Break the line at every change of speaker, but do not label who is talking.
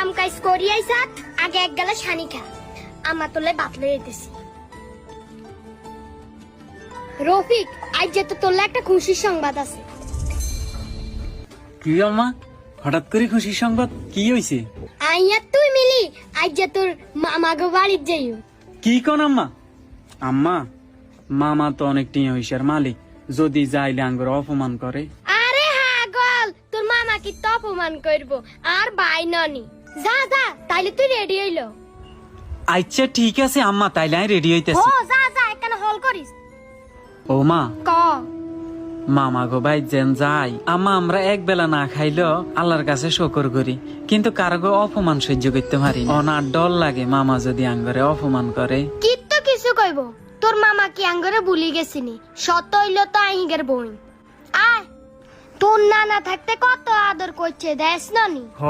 কাম কাজ করিয়াই সাত আগে এক গেলা শানি খা আমার তোলে বাতলে যেতেছি রফিক আজ যে তোলে একটা খুশির সংবাদ আছে
কি আম্মা হঠাৎ করে খুশির সংবাদ কি হইছে
আইয়া তুই মিলি আজ যে তোর মামা গো বাড়ির যাইও
কি কোন আম্মা আম্মা মামা তো অনেক টিয়া হইসার মালিক যদি যাইলে আঙ্গুর অপমান করে
আরে হাগল তোর মামা কি তো অপমান করব আর ভাই ননি যা যা তাইলে তুই রেডি হইলো
আচ্ছা ঠিক আছে আম্মা তাইলে আমি রেডি
ও
হইতেছি
যা যা এখানে হল করিস
ও মা
ক
মামা গো ভাই যেন যাই আম্মা আমরা এক বেলা না খাইলেও আল্লাহর কাছে শুকর করি কিন্তু কারো অপমান সহ্য করতে পারি না। অনার ডর লাগে মামা যদি আঙ্গরে অপমান করে
কি তো কিছু কইব তোর মামা কি আঙ্গরে ভুলি গেছিনি সত হইলো তো আইগের বই আয় তোর নানা থাকতে কত আদর করছে দেশ নানি
হ